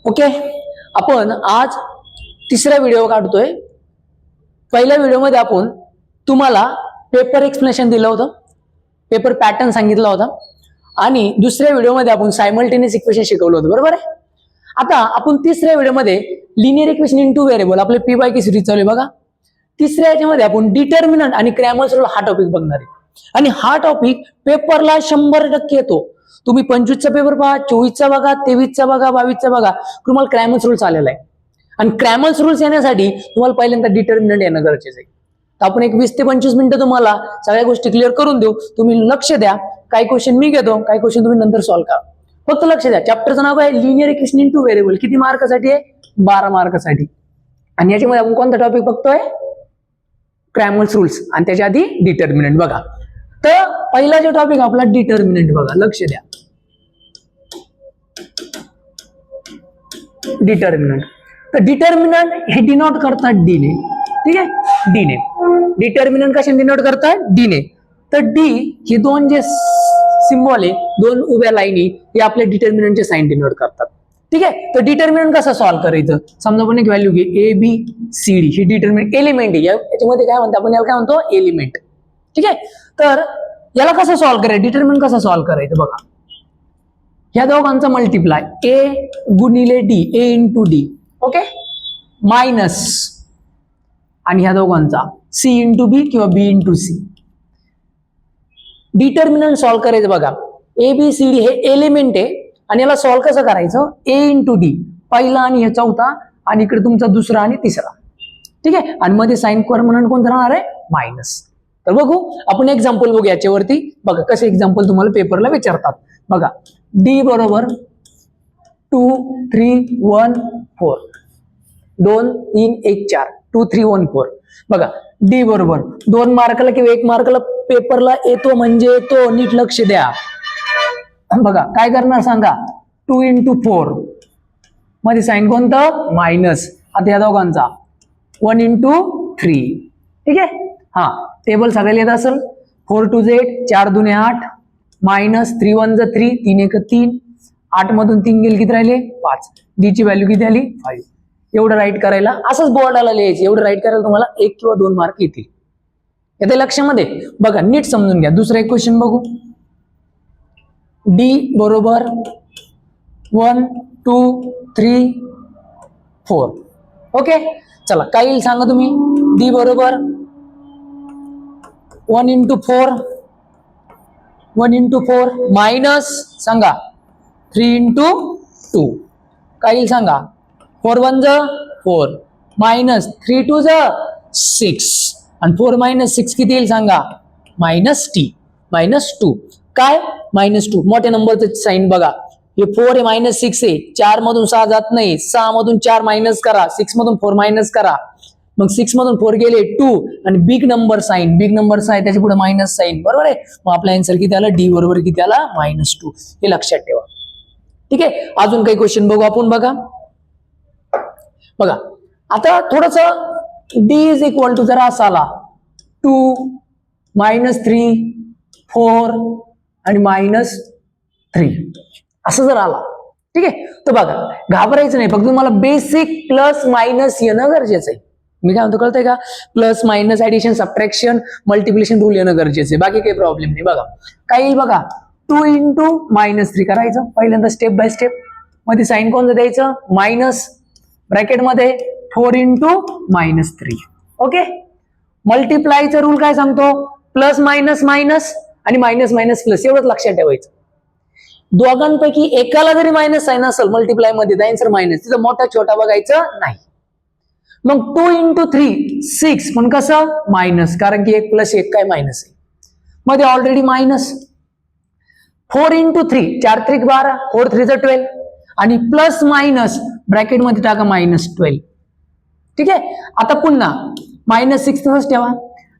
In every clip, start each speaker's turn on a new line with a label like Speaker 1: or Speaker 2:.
Speaker 1: Okay, आपण आज तिसरा व्हिडिओ काढतोय. पहिल्या व्हिडिओमध्ये आपण तुम्हाला पेपर एक्सप्लेनेशन दिलं होतं, पेपर पॅटर्न सांगितला होता आणि दुसऱ्या व्हिडिओमध्ये आपण सायमल्टेनियस इक्वेशन शिकवलं होतं, बरोबर आहे. आता आपण तिसऱ्या व्हिडिओमध्ये लिनियर इक्वेशन इनटू व्हेरिएबल आपले पी बाय की सिरीज चालू आहे बघा. तिसऱ्या याच्यामध्ये आपण डिटर्मिनंट आणि क्रॅमर्स रूल हा टॉपिक बघणार आहे आणि हा टॉपिक पेपरला 100% येतो. तुम्ही 25चा पेपर पहा, 24चा बघा, 23चा बघा, 22चा बघा, तुम्हाला क्रॅमर्स रूल्स आलेला आहे आणि क्रॅमर्स रूल्स येण्यासाठी तुम्हाला पहिल्यांदा डिटर्मिनंट येणं गरजेचं आहे. तर आपण एक 20 ते 25 मिनिटं तुम्हाला सगळ्या गोष्टी क्लिअर करून देऊ. तुम्ही लक्ष द्या, काही क्वेश्चन मी घेतो, काही क्वेश्चन तुम्ही नंतर सॉल्व्ह करा. फक्त लक्ष द्या, चॅप्टरचं नाव आहे लिनियर इक्वेशन इनटू व्हेरिएबल. किती मार्कासाठी आहे? 12 मार्कासाठी. आणि याच्यामध्ये आपण कोणता टॉपिक बघतोय? क्रॅमर्स रूल्स आणि त्याच्या आधी डिटर्मिनंट. बघा, तर पहिला जो टॉपिक आपला डिटर्मिनंट, बघा लक्ष द्या. डिटर्मिनंट, तर डिटर्मिनंट हे डिनोट करतात डी ने. ठीक आहे, डी ने. डिटर्मिनंट कशाने डिनोट करतात? डी ने. तर डी हे दोन जे सिम्बॉल आहे, दोन उभ्या लाईनी, हे आपल्या डिटर्मिनंटचे साइन डिनोट करतात. ठीक आहे, तर डिटर्मिनंट कसं सॉल्व्ह करायचं? समजा आपण एक व्हॅल्यू घे ए बी सी डी. ही डिटर्मिनंट एलिमेंट आहे, याच्यामध्ये काय म्हणतो आपण? याला काय म्हणतो? एलिमेंट. ठीक आहे, तर याला कसं सॉल्व्ह करायचं? डिटर्मिनंट कसं सॉल्व्ह करायचं? बघा, ह्या दोघांचा मल्टिप्लाय ए गुणिले डी, ए इंटू डी, ओके, मायनस आणि ह्या दोघांचा सी इंटू बी किंवा बी इंटू सी. डिटर्मिनंट सॉल्व्ह करायचं. बघा, ए बी सी डी हे एलिमेंट आहे आणि याला सॉल्व्ह कसं करायचं? ए इंटू डी पहिला आणि हे चौथा आणि इकडे तुमचा दुसरा आणि तिसरा. ठीक आहे, आणि मध्ये साइन परमनंट कोणतं राहणार आहे? मायनस. तर बघू आपण एक्झाम्पल बघू याच्यावरती. बघा कसे एक्झाम्पल तुम्हाला पेपरला विचारतात. बघा, डी बरोबर 2 3 1 4, 2 3 1 4, 2 3 1 4. बघा, डी बरोबर 2 मार्काला किंवा 1 मार्काला पेपरला येतो म्हणजे येतो. नीट लक्ष द्या. बघा काय करणार सांगा? 2 इंटू 4 मध्ये साइन कोणतं? मायनस. आता या दोघांचा 1 इंटू 3. ठीक आहे, हा टेबल सगळ्याला येत असेल. 4 2 8, 4 2 8, मायनस 3 1 3, 3 1 3, 8 मधून 3 गेले किती राहिले? 5. डी ची व्हॅल्यू किती आली? 5. एवढं राईट करायला, असंच बोर्डाला लिहायचं. एवढं राईट करायला तुम्हाला 1 किंवा 2 मार्क येतील. येते लक्षामध्ये? बघा नीट समजून घ्या. दुसरा एक क्वेश्चन बघू. डी बरोबर 1 2 3 4. ओके, चला काय येईल सांगा तुम्ही? डी बरोबर 1 इंटू 4, 1 इंटू 4 मायनस सांगा 3 इंटू 2. काय येईल सांगा? 4 1 ज 4 मायनस 3 2 ज 6 आणि 4 मायनस 6 किती येईल सांगा? Minus T, minus 2. काय? मायनस 2. मोठ्या नंबरचं साइन बघा. हे 4 आहे, मायनस 6 आहे. 4 मधून 6 जात नाही. 6 मधून 4 मायनस करा, 6 मधून 4 मायनस करा. मग 6 मधून 4 गेले 2 आणि big number sign, big number sign त्याच्या पुढे मायनस साइन, बरोबर आहे. मग आपला आन्सर किती आला? डी बरोबर किती आला? -2. हे लक्षात ठेवा. ठीक आहे, अजून काही क्वेश्चन बघू आपण. बघा बघा आता थोडस डी इज इक्वल टू जरा असा आला 2 -3 4 आणि -3 असं जर आला. ठीक आहे, तर बघा घाबरायचं नाही, फक्त तुम्हाला बेसिक प्लस मायनस येणं गरजेचं आहे. मी काय म्हणतो कळतंय का? Plus minus addition subtraction multiplication rule येणं गरजेचं आहे, बाकी काही प्रॉब्लेम नाही. बघा काय येईल? बघा 2 इंटू -3 करायचं पहिल्यांदा स्टेप बाय स्टेप. मध्ये साइन कोणतं द्यायचं? मायनस, ब्रॅकेटमध्ये 4 इंटू -3. ओके, मल्टिप्लायचा रूल काय सांगतो? प्लस मायनस मायनस आणि मायनस मायनस प्लस, एवढंच लक्षात ठेवायचं. दोघांपैकी एकाला जरी मायनस साइन असेल मल्टिप्लाय मध्ये, तर आन्सर मायनस. तिथं मोठा छोटा बघायचं नाही. मग 2 इंटू 3 6 पण कसं? मायनस, कारण की 1 प्लस 1 काय? मायनस आहे. मध्ये ऑलरेडी मायनस. 4 इंटू 3 4 3 12, 4 3 12 आणि प्लस मायनस ब्रॅकेटमध्ये टाका -12. ठीक आहे, आता पुन्हा -6 तसंच ठेवा.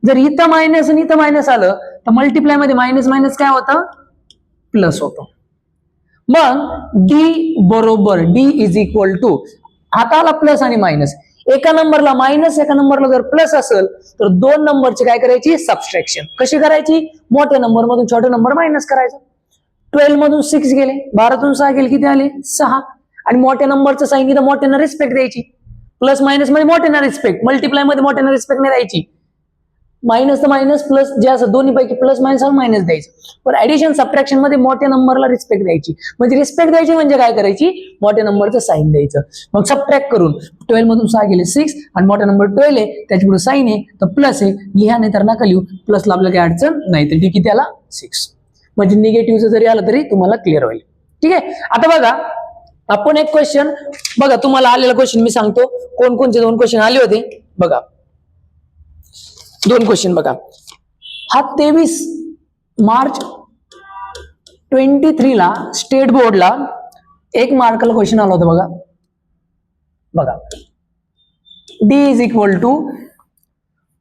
Speaker 1: जर इथं मायनस आणि इथं मायनस आलं तर मल्टिप्लाय मध्ये मायनस मायनस काय होतं? प्लस होतं. मग डी बरोबर डी इज इक्वल टू हाताला प्लस आणि मायनस. एका नंबरला मायनस, एका नंबरला जर प्लस असेल तर 2 नंबरची काय करायची? सबट्रॅक्शन. कशी करायची? मोठ्या नंबर मधून छोटे नंबर मायनस करायचं. 12 मधून 6 गेले, 12 तून 6 गेले किती आले? 6 आणि मोठ्या नंबरचं साईन इथं मोठ्यानं रिस्पेक्ट द्यायची. प्लस मायनस मध्ये मोठ्यानं रिस्पेक्ट, मल्टिप्लाय मध्ये मोठ्यानं रिस्पेक्ट नाही द्यायची. मायनस तर मायनस, प्लस जे असं दोन्ही पैकी प्लस मायनस मायनस द्यायचं. पण ऍडिशन सबट्रॅक्शन मध्ये मोठ्या नंबरला रिस्पेक्ट द्यायची. म्हणजे रिस्पेक्ट द्यायची म्हणजे काय करायची, मोठ्या नंबरचं साईन द्यायचं. मग सबट्रॅक्ट करून 12 मधून 6 गेले 6 आणि मोठा नंबर 12 आहे त्याच्या पुढे साईन आहे तर प्लस आहे, लिहा नाही तर नका लिहू. प्लसला आपल्याला काही अडचण नाही. तर डी किती आला 6. म्हणजे निगेटिव्हचं जरी आलं तरी तुम्हाला क्लिअर होईल. ठीक आहे. आता बघा आपण एक क्वेश्चन बघा, तुम्हाला आलेला क्वेश्चन मी सांगतो कोणकोणते 2 क्वेश्चन आले होते. बघा 2 क्वेश्चन बघा. हा 23 मार्च 23 ला स्टेट बोर्डला 1 मार्काला क्वेश्चन आला होता. बघा बघा D इज इक्वल टू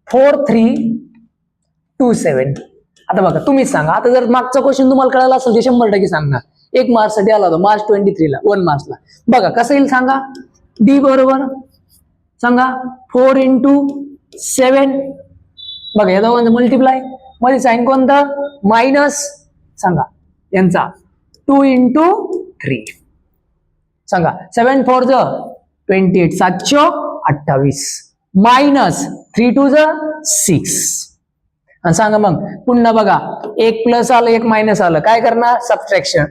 Speaker 1: 4327. आता बघा तुम्हीच सांगा. आता जर मागचा क्वेश्चन तुम्हाला कळाला असेल ते 100% सांगणार. 1 मार्च साठी आला होता मार्च 23 ला 1 मार्चला. बघा कसं येईल सांगा. D बरोबर सांगा 4 × 7. बघा या दोघांचा मल्टिप्लाय मध्ये साइन कोणता मायनस सांगा यांचा 2 × 3 सांगा. 7 4 28 728 मायनस 3 2 6 आणि सांगा मग पुन्हा बघा 1 प्लस आलं 1 मायनस आलं काय करणार सबट्रॅक्शन.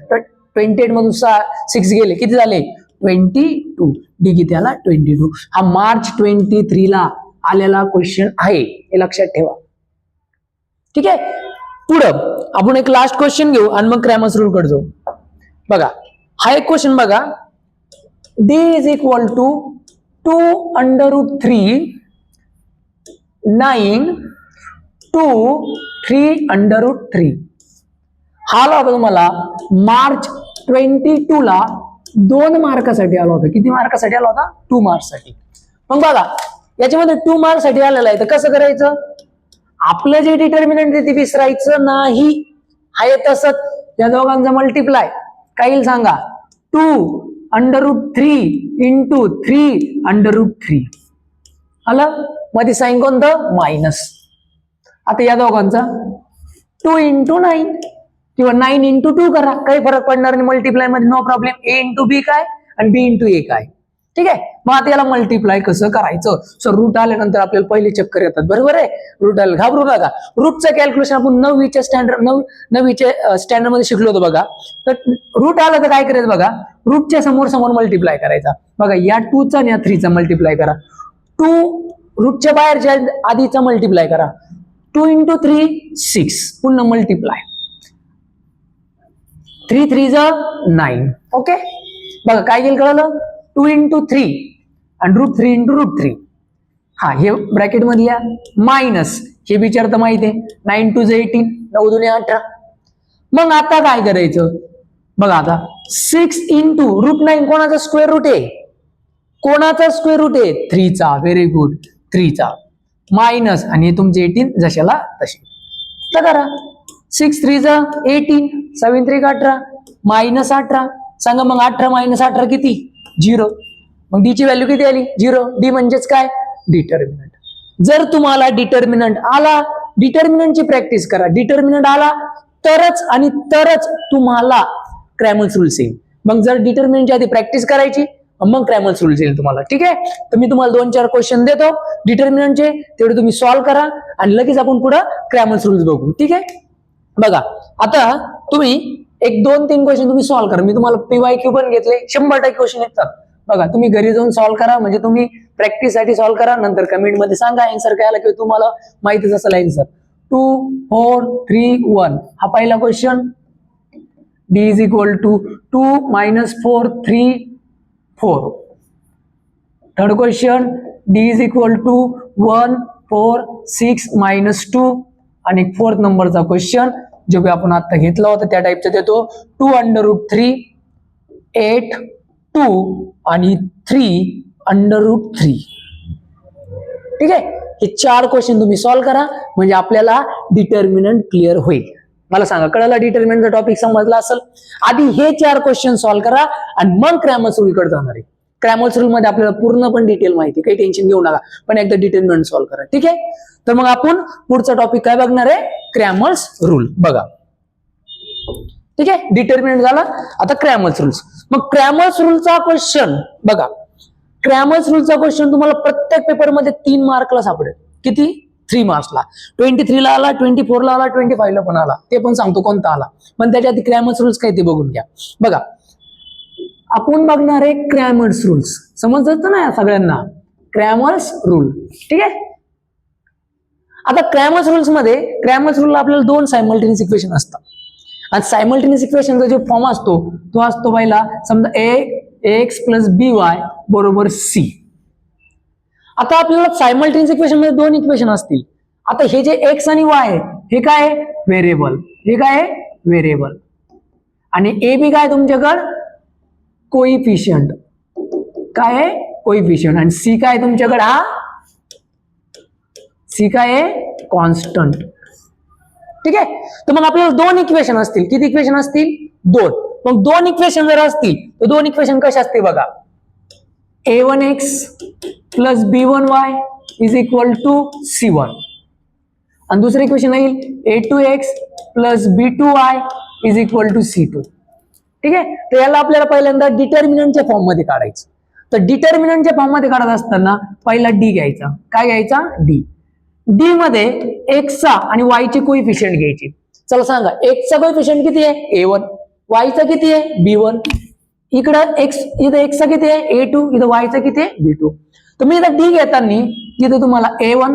Speaker 1: 28 मधून 6 गेले किती झाले 22. डी किती आला 22. हा मार्च 23 ला आलेला क्वेश्चन आहे हे लक्षात ठेवा. ठीक आहे. पुढं आपण एक लास्ट क्वेश्चन घेऊ आणि मग क्रॅमर्स रूल कडे जाऊ. बघा हा एक क्वेश्चन बघा. D is equal to 2 √3 9 2 3 √3. हा आला होता तुम्हाला मार्च 22 ला 2 मार्कासाठी आला होता. किती मार्कासाठी आला होता 2 मार्क्ससाठी. मग बघा याच्यामध्ये 2 मार्क्ससाठी आलेला आहे तर कसं करायचं. आपलं जे डिटर्मिनंट आहे ते विसरायचं नाही. आहे तसंच या दोघांचा मल्टिप्लाय काय येईल सांगा 2 √3 × 3 √3 आलं. मध्ये साइन कोणतं मायनस. आता या दोघांचा 2 × 9 किंवा 9 × 2 करा काही फरक पडणार नाही मल्टिप्लाय मध्ये नो प्रॉब्लेम. A × B काय आणि B × A काय. ठीक आहे. मग आता याला मल्टिप्लाय कसं करायचं. सर रूट आल्यानंतर आपल्याला पहिले चक्कर येतात बरोबर आहे. रूट आलं घाबरू नका. रूटचं कॅल्क्युलेशन आपण 9वीच्या स्टँडर्ड मध्ये शिकलो होतो बघा. तर रूट आलं तर काय करायचं बघा रूटच्या समोर मल्टिप्लाय करायचा. बघा या 2 चा आणि या 3 चा मल्टिप्लाय करा. 2 रूटच्या बाहेरच्या आधीचा मल्टिप्लाय करा. 2 × 3 6 पुन्हा मल्टिप्लाय 3 3 9. ओके. बघा काय केलं कळलं 2 × 3 आणि √3 × √3. हा हे ब्रॅकेट मधल्या मायनस हे विचार तर माहिती आहे 9 2 18 9 2 18. मग आता काय करायचं बघा आता 6 × √9 कोणाचा स्क्वेअर रूट आहे कोणाचा स्क्वेअर रूट आहे 3 चा. व्हेरी गुड 3 चा मायनस आणि हे तुमचे 18 जशाला तसे. तर करा 6 3 18 7 3 18 मायनस 18 सांगा. मग 18 मायनस 18 किती 0. मग डी ची व्हॅल्यू किती आली 0. डी म्हणजेच काय डिटर्मिनंट. जर तुम्हाला डिटर्मिनंट आला डिटर्मिनंटची प्रॅक्टिस करा. डिटर्मिनंट आला तरच आणि तरच तुम्हाला क्रॅमर्स रूल्स येईल. मग जर डिटर्मिनंटच्या आधी प्रॅक्टिस करायची मग क्रॅमर्स रूल्स येईल तुम्हाला. ठीक आहे. तर मी तुम्हाला 2-4 क्वेश्चन देतो डिटर्मिनंटचे तेवढे तुम्ही सॉल्व्ह करा आणि लगेच आपण पुढे क्रॅमर्स रूल्स बघू. ठीक आहे. बघा आता तुम्ही एक 2-3 क्वेश्चन तुम्ही सॉल्व्ह करा. मी तुम्हाला PYQ पण घेतले 100% क्वेश्चन येतात. बघा तुम्ही घरी जाऊन सॉल्व्ह करा म्हणजे तुम्ही प्रॅक्टिस साठी सॉल्व्ह करा. नंतर कमेंट मध्ये सांगा आन्सर काय आला किंवा तुम्हाला माहितीच असेल आन्सर. 2 4 3 1 हा पहिला question. D is equal to 2 - 4 3 4. Third question D is equal to 1 4 6 - 2 आणि 4th नंबरचा क्वेश्चन जो आपण आता घेतला होता त्या टाइपचा देतो 2 √3 8 2 आणि 3 √3. ठीक आहे. हे 4 क्वेश्चन तुम्ही सॉल्व्ह करा म्हणजे आपल्याला डिटर्मिनंट क्लिअर होईल. मला सांगा कळलं डिटर्मिनंटचा टॉपिक समजला असेल. आधी हे 4 क्वेश्चन सॉल्व्ह करा आणि मग क्रॅमर्स रूल कडे जाणार आहे. क्रॅमर्स रूल मध्ये आपल्याला पूर्ण पण डिटेल माहिती काही टेन्शन घेऊ नका पण एकदा डिटर्मिनंट सॉल्व्ह करा. ठीक आहे. तर मग आपण पुढचा टॉपिक काय बघणार आहे क्रॅमर्स रूल. बघा ठीक आहे. डिटर्मिनंट झाला आता क्रॅमर्स रूल्स. मग क्रॅमर्स रूलचा क्वेश्चन बघा, क्रॅमर्स रूलचा क्वेश्चन तुम्हाला प्रत्येक पेपरमध्ये 3 मार्कला सापडेल. किती? 3 मार्क्सला. 23 ला आला, 24 ला आला, 25 ला पण आला. ते पण सांगतो कोणता आला. पण त्याच्या आधी क्रॅमर्स रूल्स काय ते बघून घ्या. बघा, आपण बघणार आहे क्रॅमर्स रूल्स. समजतं ना सगळ्यांना? Cramer's rule. ठीक आहे. आता क्रॅमर्स रूल्स मध्ये, क्रॅमर्स रूल आपल्याला 2 सायमल्टेनियस इक्वेशन असतात. आणि सायमल्टेनियस इक्वेशनचा जो फॉर्म असतो तो असतो पहिला, समजा ax प्लस by बरोबर c. आता आपल्याला सायमल्टेनियस इक्वेशन मध्ये 2 इक्वेशन असतील. आता हे जे x आणि y आहे हे काय आहे? व्हेरिएबल. हे काय आहे? व्हेरिएबल. आणि a b काय तुमच्याकडे? कोइफिशियंट. काय आहे? कोइफिशियंट. आणि c काय तुमच्याकडे? हा c काय आहे? कॉन्स्टंट. ठीक आहे. तर मग आपल्याला 2 इक्वेशन असतील. किती इक्वेशन असतील? 2. मग 2 इक्वेशन जर असतील तर 2 इक्वेशन कसे असते बघा, a1x plus b1y is equal to c1. आणि दुसरं इक्वेशन येईल a2x plus b2y is equal to c2. ठीक आहे. तर याला आपल्याला पहिल्यांदा डिटर्मिनंटच्या फॉर्म मध्ये काढायचं. तर डिटर्मिनंटच्या फॉर्म मध्ये काढत असताना पहिला d घ्यायचा. काय घ्यायचा? d. d मध्ये x चा आणि y चे कोइफिशियंट घ्यायचे. चला सांगा, x चा कोइफिशियंट किती आहे? a1. y चा किती आहे? b1. इकडं इथं x चा किती आहे? a2. इथं y चा किती आहे? b2. तर मी इथं d घेताना तिथं तुम्हाला a1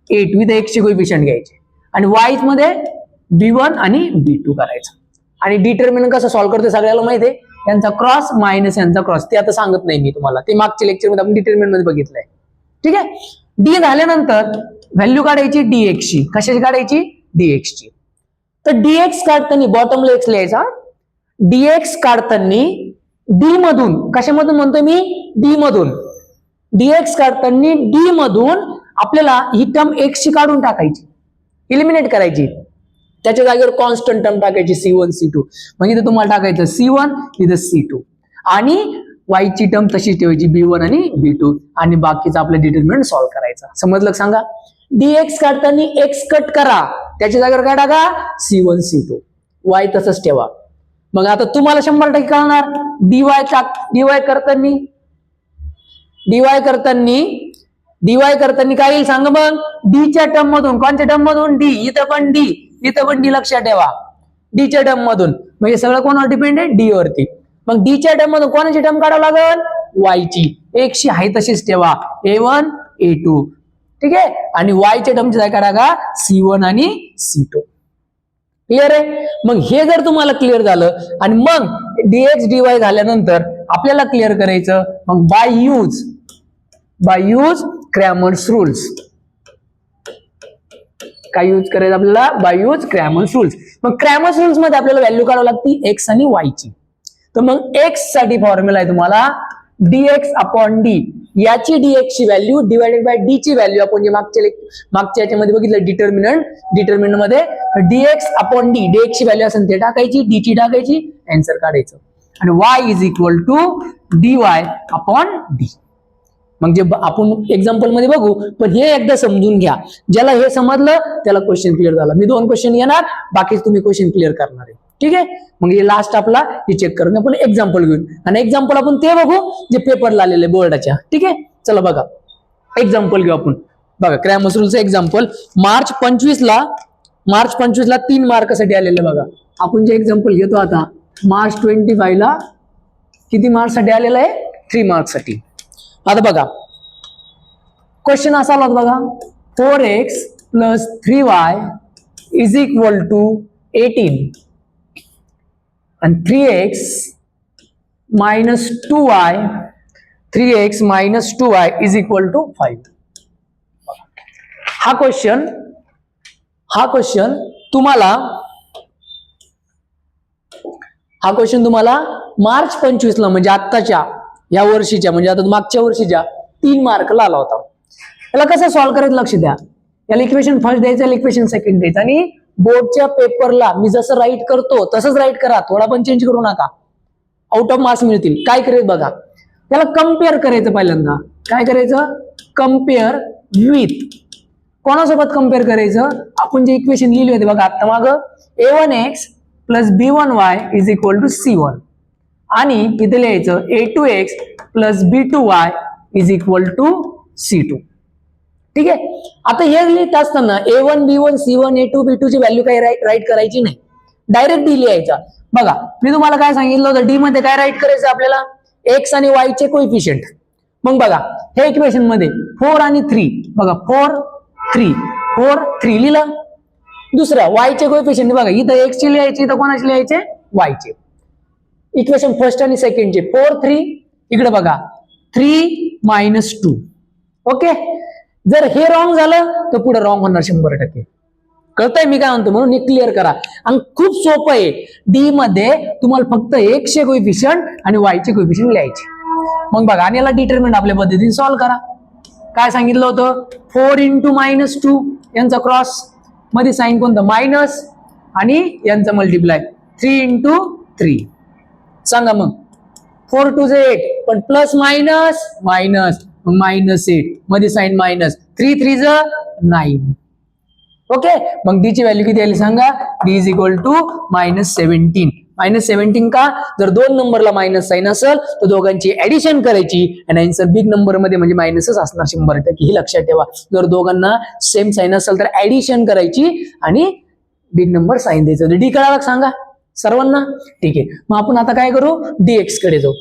Speaker 1: a2 इथं x चे कोइफिशियंट घ्यायचे आणि y मध्ये b1 आणि b2 करायचं. आणि डिटर्मिनंट कसं सॉल्व्ह करतो सगळ्याला माहिती आहे. यांचा क्रॉस मायनस यांचा क्रॉस. ते आता सांगत नाही मी तुम्हाला, ते मागच्या लेक्चर मध्ये आपण डिटर्मिनंट मध्ये बघितलंय. ठीक आहे. d झाल्यानंतर व्हॅल्यू काढायची dx ची. कशाची काढायची? dx ची. तर dx काढताना बॉटमला x लिहायचा. dx काढताना d मधून, कशामधून म्हणतोय मी? d मधून. dx काढताना d मधून आपल्याला ही टर्म x ची काढून टाकायची, इलिमिनेट करायची. त्याच्या जागेवर कॉन्स्टंट टर्म टाकायची c1 c2. मग इथे तुम्हाला टाकायचं c1 इथं c2 आणि y ची टर्म तशीच ठेवायची b1 आणि b2 आणि बाकीचं आपलं डिटर्मिनंट सॉल्व्ह करायचं. समजलं सांगा? dx काढताना x कट करा, त्याच्या जागेवर काय टाका? c1 c2. y तसंच ठेवा. मग आता तुम्हाला 100% कळणार dy करताना काय येईल सांगा मग? d च्या टर्म मधून. कोणत्या टर्म मधून? d. इथं पण d, इथं पण d. लक्षात ठेवा, d च्या टर्म मधून. म्हणजे सगळं कोणावर डिपेंड आहे? d वरती. मग d च्या टर्म मधून कोणाची टर्म काढावं लागेल? y ची. x ची आहे तशीच ठेवा, a1 a2. ठीक आहे. आणि y च्या टर्मची काय करा का? c1 आणि c2. क्लिअर आहे? मग हे जर तुम्हाला क्लिअर झालं आणि मग dx dy झाल्यानंतर आपल्याला क्लिअर करायचं मग बाय यूज क्रॅमर्स रूल्स. काय यूज करायचं आपल्याला? By use Cramer's rules. मग क्रॅमर्स रूल्स मध्ये आपल्याला व्हॅल्यू काढावी लागते x आणि y ची. तर मग x साठी फॉर्म्युला आहे तुम्हाला dx अपॉन d. याची dx ची व्हॅल्यू डिवाइडेड बाय d ची व्हॅल्यू आपण जे मागच्या याच्यामध्ये बघितलं डिटर्मिनंट मध्ये dx अपॉन d. dx ची व्हॅल्यू असेल ते टाकायची, d ची टाकायची, आन्सर काढायचं. आणि y is equal to dy upon d. मग जे आपण एक्झाम्पल मध्ये बघू, पण हे एकदा समजून घ्या. ज्याला हे समजलं त्याला क्वेश्चन क्लिअर झाला. मी 2 क्वेश्चन घेणार, बाकी तुम्ही क्वेश्चन क्लिअर करणार आहे. ठीक आहे. मग हे लास्ट आपला हे चेक करून आपण एक्झाम्पल घेऊन आणि एक्झाम्पल आपण ते बघू जे पेपरला आलेले बोर्डाच्या. ठीक आहे. चला बघा एक्झाम्पल घेऊ आपण. बघा क्रॅमर्स रूलचं एक्झाम्पल मार्च 25 ला 3 मार्कासाठी आलेले. बघा आपण जे एक्झाम्पल घेतो आता मार्च 25 ला किती मार्क्ससाठी आलेलं आहे? 3 मार्क्ससाठी. आता बघा क्वेश्चन असा आला बघा, 4x plus 3y is equal to 18 आणि 3x minus 2y is equal to 5. हा क्वेश्चन तुम्हाला मार्च 25 ला म्हणजे आत्ताच्या या वर्षीच्या म्हणजे आता मागच्या वर्षीच्या 3 मार्कला आला होता. याला कसं सॉल्व्ह करायचं लक्ष द्या. याला इक्वेशन फर्स्ट द्यायचं, याला इक्वेशन सेकंड द्यायचं आणि बोर्डच्या पेपरला मी जसं राईट करतो तसंच राईट करा, थोडा पण चेंज करू नका. आउट ऑफ मार्क्स मिळतील. काय करायचं बघा, त्याला कम्पेअर करायचं. पहिल्यांदा काय करायचं? कम्पेअर विथ कोणासोबत कम्पेअर करायचं? आपण जे इक्वेशन लिहिले होते बघा आता मागं, a1x plus b1y is equal to c1. आणि इथे लिहायचं a2x plus b2y is equal to c2. ठीक आहे. आता हे लिहित असताना a1 b1 c1 a2 b2 ची व्हॅल्यू काही राईट करायची नाही, डायरेक्ट डी लिहायचा. बघा मी तुम्हाला काय सांगितलं होतं, डी मध्ये काय राईट करायचं आपल्याला, एक्स आणि वाय चे कोइफिशियंट. मग बघा हे इक्वेशन मध्ये 4 आणि 3, बघा 4 3 लिहिलं. दुसरा वाय चे कोइफिशियंट बघा, इथं एक्स चे लिहायचे, इथं कोणाचे लिहायचे, वाय चे. इक्वेशन फर्स्ट आणि सेकंड चे 4 3, इकडे बघा 3 - 2. ओके. जर हे रॉंग झालं तर पुढे रॉंग होणार 100%. कळतंय मी काय म्हणतो, म्हणून हे क्लिअर करा. आणि खूप सोपं आहे, डी मध्ये तुम्हाला फक्त एक्स चे कोइफिशियंट आणि वाय चे कोइफिशियंट लिहायचे. मग बघा आणि याला डिटरमिनंट आपल्या पद्धतीने सॉल्व्ह करा. काय सांगितलं होतं, 4 × -2 यांचा क्रॉस मध्ये साइन कोणतं, मायनस, आणि यांचा मल्टिप्लाय 3 × 3. सांगा मग 4 2 8, पण प्लस मायनस मायनस -8 मध्ये साइन मायनस, 3 3 9. ओके. मग डी ची व्हॅल्यू किती आली सांगा, डी इज इक्वल टू -17. -17 का, जर दोन नंबरला मायनस साइन असेल तर दोघांची ऍडिशन करायची आणि आन्सर बिग नंबर मध्ये म्हणजे मायनसच असणार 100%. ही लक्षात ठेवा. जर दोघांना सेम साइन असेल तर ऍडिशन करायची आणि बिग नंबर साइन द्यायचं. डी कळाला सांगा सर्वांना. ठीक आहे. मग आपण आता काय करू, डीएक्स कडे जाऊ.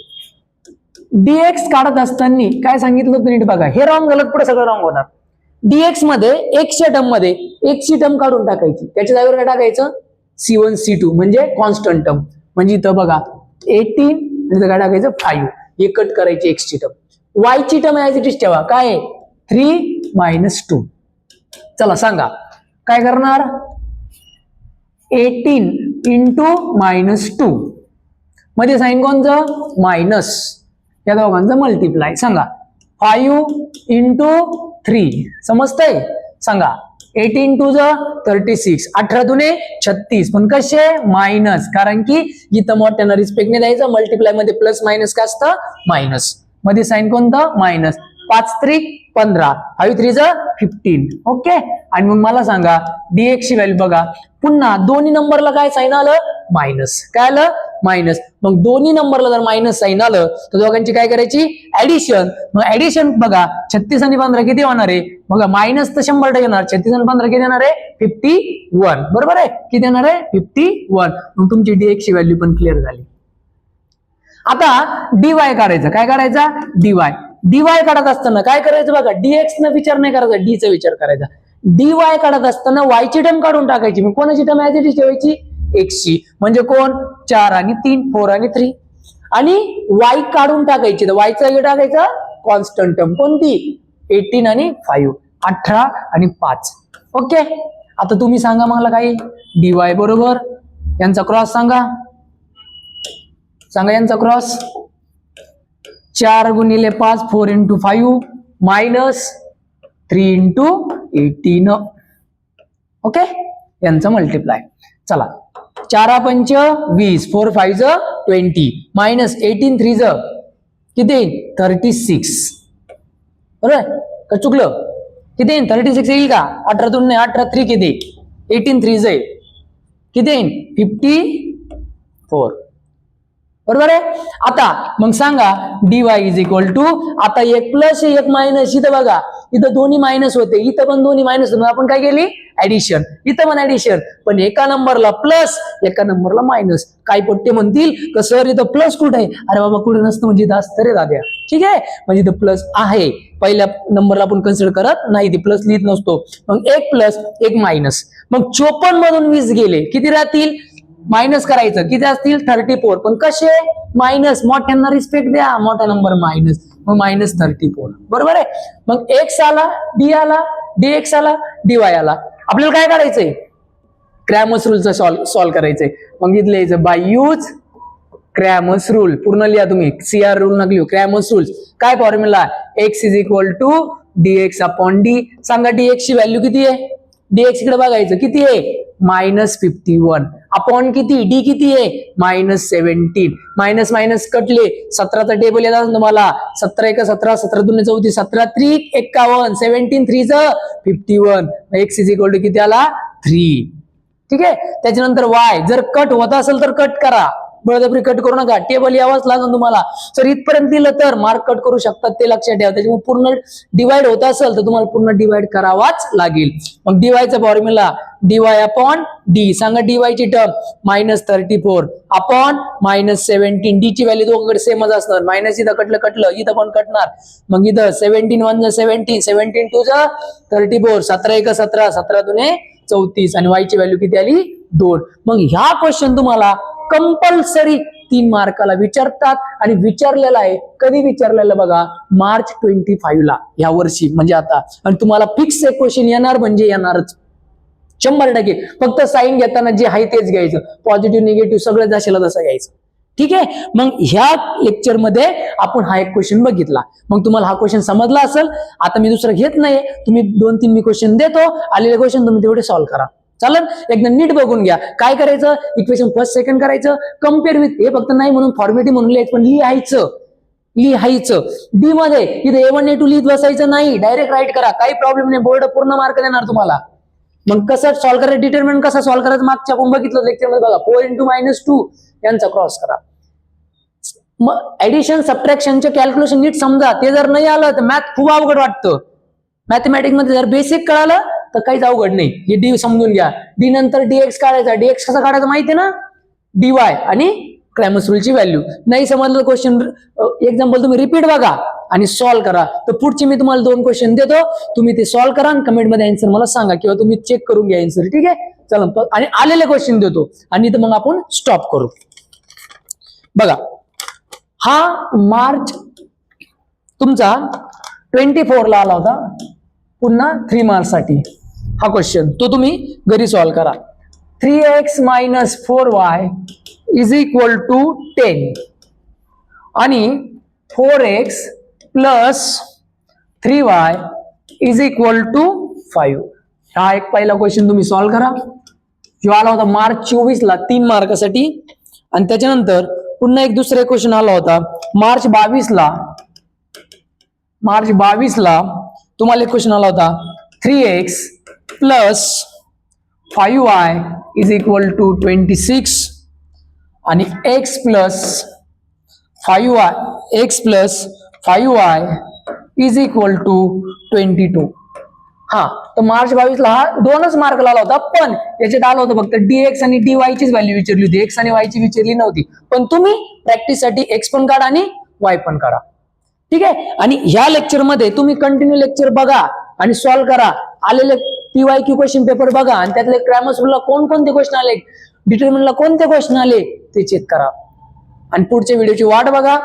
Speaker 1: डीएक्स काढत असताना काय सांगितलं होतं नीट बघा, हे रॉंग झालं पुढे सगळं रॉंग होणार. डीएक्स मध्ये एक्सच्या टर्म मध्ये एक्सची टर्म काढून टाकायची, त्याच्या जागेवर काय टाकायचं, C1 C2 म्हणजे कॉन्स्टंट टर्म. म्हणजे इथं बघा 18 आणि इथं काय टाकायचं 5, हे कट करायची एक्सची टर्म. वाय ची टर्म ऍज इट इज ठेवा, काय आहे 3 - 2. चला सांगा काय करणार, 18 × -2 मध्ये साइन कोणचं, मायनस, या दोघांचं मल्टिप्लाय. सांगा 5 × 3 समजतंय. सांगा 18 2 36, 18 2 36, पण कसे मायनस, कारण की इथं मोठ्यानं रिस्पेक्ट नाही द्यायचं. मल्टिप्लाय मध्ये प्लस मायनस का असतं, मायनस, मध्ये साइन कोणतं, मायनस. 5 3 15, 5 3 15. ओके. आणि मग मला सांगा डीएक्स ची व्हॅल्यू बघा, पुन्हा दोन्ही नंबरला काय साइन आलं, मायनस. काय आलं, मायनस. मग दोन्ही नंबरला जर मायनस साइन आलं तर दोघांची काय करायची, ऍडिशन. मग ऍडिशन बघा 36 आणि 15 किती होणार आहे, बघा मायनस तर 100% येणार, 36 आणि 15 किती येणार आहे, 51. बरोबर आहे, किती येणार आहे, 51. मग तुमची डीएक्स ची व्हॅल्यू पण क्लिअर झाली. आता डीवाय काढायचं, काय काढायचा, डीवाय काढत असताना काय करायचं बघा, डीएक्स न विचार नाही करायचा, डी चा विचार करायचा. डीवाय काढत असताना वाय ची टर्म काढून टाकायची. मग कोणाची टर्म ऍज इट इज ठेवायची, एक्स ची. म्हणजे कोण, 4 आणि 3, 4 आणि 3. आणि वाय काढून टाकायची, तर वायचा हे टाकायचा कॉन्स्टंट टर्म कोणती, 18 आणि 5, 18 आणि 5. ओके. आता तुम्ही सांगा मला काही, डीवाय बरोबर यांचा क्रॉस सांगा, यांचा क्रॉस 4 × 5 4 × 5 मायनस 3 × 18. ओके. यांचा मल्टिप्लाय. चला 4 5 20, 4 5 20, मायनस 18 3 किती 36. बरोबर का चुकलं, किती 36 येईल का, 18 2 नाही, 18 3 किती, 18 3 किती 54. बरोबर आहे. आता मग सांगा डीवाय इज इक्वल टू, आता एक प्लस एक मायनस, इथं बघा इथं दोन्ही मायनस होते, इथं पण दोन्ही मायनस होते, आपण काय केली, ऍडिशन. इथं पण ऍडिशन, पण एका नंबरला प्लस एका नंबरला मायनस. काही पोट्टे म्हणतील का सर इथं प्लस कुठे आहे, अरे बाबा कुठे नसतं, म्हणजे इथं असतं रे दाद्या. ठीक आहे, म्हणजे इथं प्लस आहे, पहिल्या नंबरला आपण कन्सिडर करत नाही, ते प्लस लिहित नसतो. मग एक प्लस एक मायनस, मग 54 मधून 20 गेले, किती राहतील, मायनस करायचं, किती असतील 34. पण कसे मायनस, मोठ्यांना रिस्पेक्ट द्या, मोठा नंबर मायनस, मग मायनस 34. बरोबर आहे. मग एक्स आला, डी आला, डीएक्स आला, डीवाय आला. आपल्याला काय करायचंय, क्रॅमर्स रूलचा सॉल्व्ह करायचंय. मग इथं लिहायचं बाय यूज क्रॅमर्स रूल. पूर्ण लिहा तुम्ही, सीआर रूल नका लिहू, क्रॅमर्स रूल. काय formula, X is equal to DX upon D. सांगा डीएक्स ची व्हॅल्यू किती आहे, डीएक्स इकडे बघायचं, किती आहे -51 अपॉन किती, डी किती आहे -17. मायनस मायनस कटले, 17चा टेबल येतात तुम्हाला, 17 1 17, 17 2 34, 17 3 51, 17 3 51. एक्स इज इक्वल टू किती आला 3. ठीक आहे. त्याच्यानंतर वाय जर कट होत असेल तर कट करा, बळजबरी कट करू नका, टेबल यावंच लागेल तुम्हाला. जर इथपर्यंत दिलं तर मार्क कट करू शकतात, ते लक्षात ठेवा. त्याच्यामुळे पूर्ण डिवाइड होत असेल तर तुम्हाला पूर्ण डिवाइड करावाच लागेल. मग डीवायचा फॉर्म्युला डीवाय अपॉन डी. सांगा डीवायची टर्म -34 अपॉन -17. डी ची व्हॅल्यू दोघांकडे सेमच असणार. मायनस इथं कटलं इथं पण कटणार. मग इथं 17 1 17, 17 2 34, 17 1 17, 17 2 34 आणि y ची व्हॅल्यू किती आली 2. मग ह्या क्वेश्चन तुम्हाला कंपल्सरी 3 मार्काला विचारतात आणि विचारलेला आहे. कधी विचारलेलं बघा, मार्च 25 ला, या वर्षी म्हणजे आता. आणि तुम्हाला फिक्स एक क्वेश्चन येणार म्हणजे येणारच 100%. फक्त साईन घेताना जे आहे तेच घ्यायचं, पॉझिटिव्ह निगेटिव्ह सगळं जशाला तसं घ्यायचं. ठीक आहे. मग ह्या लेक्चर मध्ये आपण हा एक क्वेश्चन बघितला. मग तुम्हाला हा क्वेश्चन समजला असेल. आता मी दुसरं घेत नाही, तुम्ही 2-3 मी क्वेश्चन देतो, आलेले क्वेश्चन तुम्ही तेवढे सॉल्व्ह करा. चालेल. एकदा नीट बघून घ्या. काय करायचं, इक्वेशन फर्स्ट सेकंड करायचं, कम्पेअर विथ. हे फक्त नाही म्हणून फॉर्मॅटिव्ह म्हणून लिहायचं, पण लिहायचं. डी मध्ये इथे A1 A2 लिहित बसायचं नाही, डायरेक्ट राईट करा, काही प्रॉब्लेम नाही. बोर्ड पूर्ण मार्क देणार तुम्हाला. मग कसं सॉल्व्ह करायचं, डिटर्मिनंट कसं सॉल्व्ह करायचं मागच्या आपण बघितलं लेक्चर मध्ये बघा. 4 × -2 यांचा क्रॉस करा. मग ऍडिशन सबट्रॅक्शनचे कॅल्क्युलेशन नीट समजा. ते जर नाही आलं तर मॅथ खूप अवघड वाटतं. मॅथमॅटिक्स मध्ये जर बेसिक कळालं तर काहीच अवघड नाही. हे डी समजून घ्या. डी नंतर डीएक्स काढायचा. डीएक्स कसा काढायचा माहिती ना, डीवाय आणि क्रॅमर्स रूलची व्हॅल्यू. नाही समजलं क्वेश्चन एक्झाम्पल तुम्ही रिपीट बघा आणि सॉल्व्ह करा. तर पुढचे मी तुम्हाला 2 क्वेश्चन देतो, तुम्ही ते सॉल्व्ह करा आणि कमेंट मध्ये आन्सर मला सांगा किंवा तुम्ही चेक करून घ्या आन्सर. ठीक आहे. चला, आणि आलेले क्वेश्चन देतो आणि इथं मग आपण स्टॉप करू. बघा, हा मार्च तुमचा 24 ला आला होता, पुन्हा 3 मार्क्स साठी हा क्वेश्चन. तो तुम्ही घरी सॉल्व्ह करा. 3x - 4y = 10 आणि 4x + 3y = 5. हा एक पहिला क्वेश्चन तुम्ही सॉल्व्ह करा. जो आला होता मार्च 24 ला 3 मार्कासाठी. आणि त्याच्यानंतर पुन्हा एक दुसरा क्वेश्चन आला होता मार्च 22 ला तुम्हाला एक क्वेश्चन आला होता 3x + 5y = 26 आणि x + 5y = 22. हा, तर मार्च 22 ला हा 2च मार्क आला होता, पण याच्यात आलं होतं फक्त dx आणि dy चीच व्हॅल्यू विचारली होती, x आणि y ची विचारली नव्हती. पण तुम्ही प्रॅक्टिस साठी x पण काढा आणि y पण काढा. ठीक आहे. आणि ह्या लेक्चर मध्ये तुम्ही कंटिन्यू लेक्चर बघा आणि सॉल्व्ह करा. आलेले PYQ क्वेश्चन पेपर बघा आणि त्यातले क्रॅमर्स रूलला कोणकोणते क्वेश्चन आले, डिटरमिनंटला कोणते क्वेश्चन आले ते चेक करा. आणि पुढच्या व्हिडिओची वाट बघा.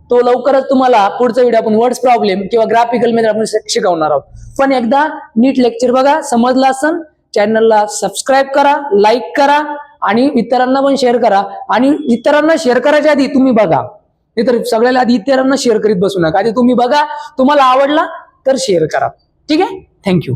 Speaker 1: तो लवकरच तुम्हाला पुढचा व्हिडिओ आपण वर्ड्स प्रॉब्लेम किंवा ग्राफिकल मध्ये आपण शिकवणार आहोत. पण एकदा नीट लेक्चर बघा, समजलं असेल चॅनलला सबस्क्राईब करा, लाईक करा आणि इतरांना पण शेअर करा. आणि इतरांना शेअर करायच्या आधी तुम्ही बघा, इतर सगळ्याला आधी इतरांना शेअर करीत बसू नका. आधी तुम्ही बघा, तुम्हाला आवडला तर शेअर करा. ठीक आहे. थँक्यू.